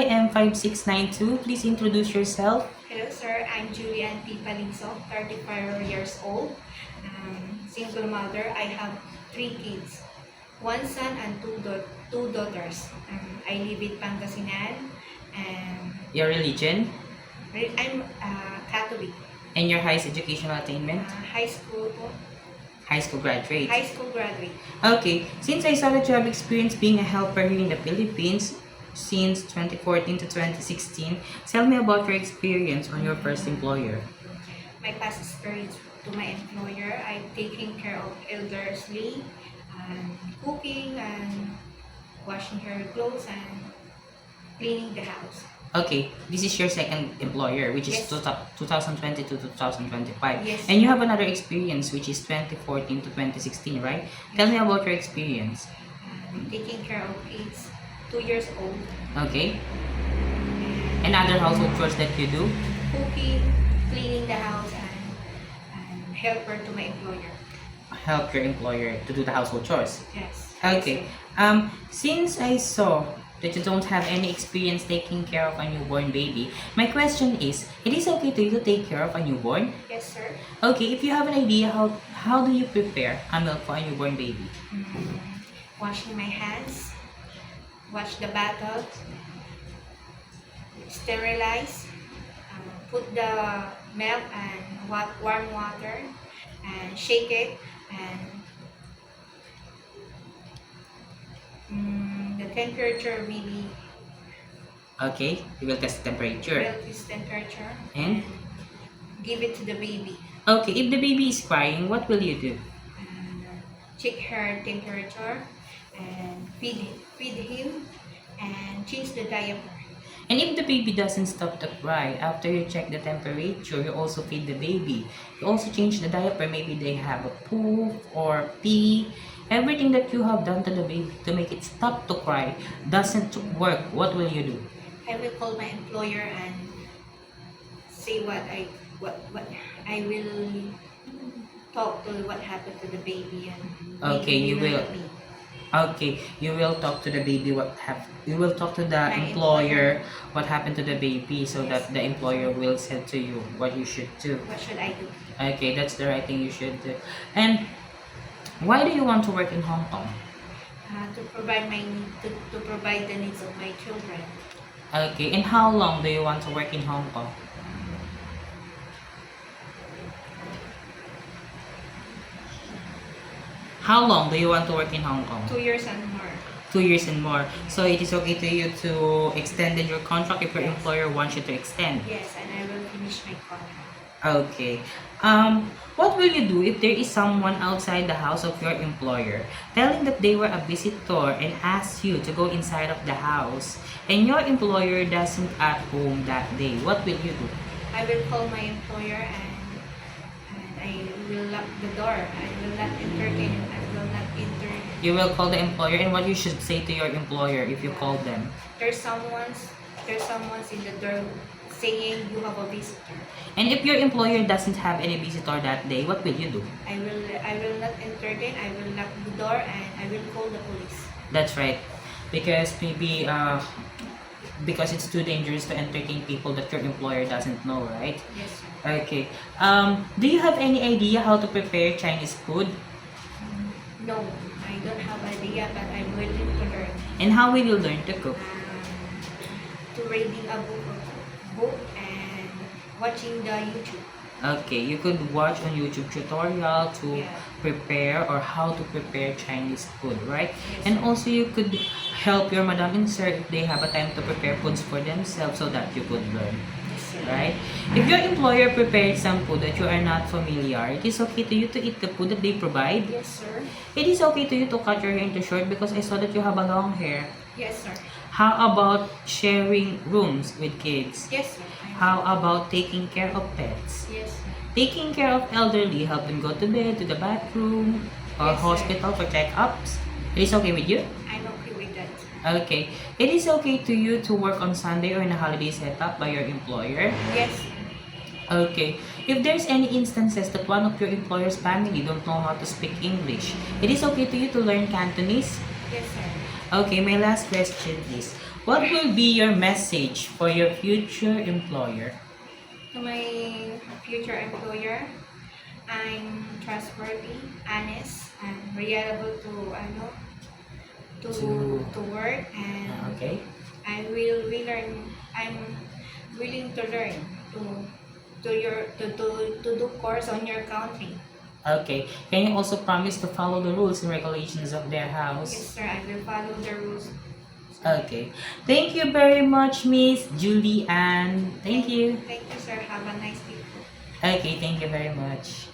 M5692. Please introduce yourself. Hello sir, I'm Julian P. Paliso, 35 years old. Single mother. I have 3 kids, 1 son and 2 daughters. I live in Pangasinan and Your religion I'm Catholic. and your highest educational attainment. High school po. High school graduate. High school graduate. Okay, since I saw that you have experience being a helper here in the Philippines since 2014 to 2016, tell me about your experience on your first employer. My past experience to my employer, I'm taking care of elderly, cooking and washing her clothes and cleaning the house. Okay, this is your second employer, which is Yes. 2022 to 2025. Yes. And you have another experience, which is 2014 to 2016, right? Tell me about your experience. Taking care of kids, 2 years old, Okay? And other household chores that you do? cooking, cleaning the house, and help her to my employer. Help your employer to do the household chores. Yes. Okay. Since I saw that you don't have any experience taking care of a newborn baby, my question is, it is okay to you to take care of a newborn? Yes, sir. Okay, if you have an idea, how do you prepare a milk for a newborn baby? Washing my hands, wash the bottle, sterilize, put the milk and warm water, and shake it, and the temperature maybe Okay, you will test the temperature. milk is temperature, And? give it to the baby. Okay, if the baby is crying, what will you do? And check her temperature and feed him and change the diaper. And if the baby doesn't stop to cry, after you check the temperature, you also feed the baby. You also change the diaper. Maybe they have a poop or pee. Everything that you have done to the baby to make it stop to cry doesn't work. What will you do? I will call my employer and say what I will talk to what happened to the baby and Okay, maybe you will. let me. Okay, you will talk to the baby you will talk to the My employer what happened to the baby so Yes. that the employer will say to you what you should do. What should I do? Okay, that's the right thing you should do. And why do you want to work in Hong Kong? To provide to provide the needs of my children. Okay, and how long do you want to work in Hong Kong? How long do you want to work in Hong Kong? 2 years and more. 2 years and more. So it is okay to you to extend your contract if your Yes. employer wants you to extend. Yes, and I will finish my contract. Okay. What will you do if there is someone outside the house of your employer telling that they were a visitor and asked you to go inside of the house and your employer doesn't at home that day? What will you do? I will call my employer and I will lock the door. I will not entertain. I will not enter. You will call the employer, and what you should say to your employer if you call them? There's someone's in the door saying you have a visitor. And if your employer doesn't have any visitor that day, what will you do? I will not entertain. I will lock the door and I will call the police. That's right. Because maybe because it's too dangerous to entertain people that your employer doesn't know, right? Yes, sir. Okay. Do you have any idea how to prepare Chinese food? No, I don't have idea, but I'm willing to learn. And how will you learn to cook? To reading a book and watching the YouTube. Okay, you could watch on YouTube tutorial to Yeah. prepare or how to prepare Chinese food, right? Yes. And also you could help your madam and sir if they have a time to prepare foods for themselves so that you could learn, Yes, sir. right? If your employer prepared some food that you are not familiar, it is okay to you to eat the food that they provide. Yes, sir. It is okay to you to cut your hair into short because I saw that you have a long hair. Yes, sir. How about sharing rooms with kids? Yes, sir. How about taking care of pets? Yes, sir. Taking care of elderly, help them go to bed, to the bathroom, or Yes, sir. hospital for checkups. It is okay with you? I'm okay with that. Okay. It is okay to you to work on Sunday or in a holiday setup by your employer? Yes. Okay. If there's any instances that one of your employer's family don't know how to speak English, it is okay to you to learn Cantonese? Yes, sir. Okay, my last question is, What will be your message for your future employer? To my future employer, I'm trustworthy, honest, and reliable to to To- to work, and Okay. I will relearn. I'm willing to learn to do course on your country. Okay. Can you also promise to follow the rules and regulations of their Yes, house? sir. I will follow the rules. Okay. Thank you very much, Miss Julie Ann. Thank you. Thank you, sir. Have a nice day. Okay, thank you very much.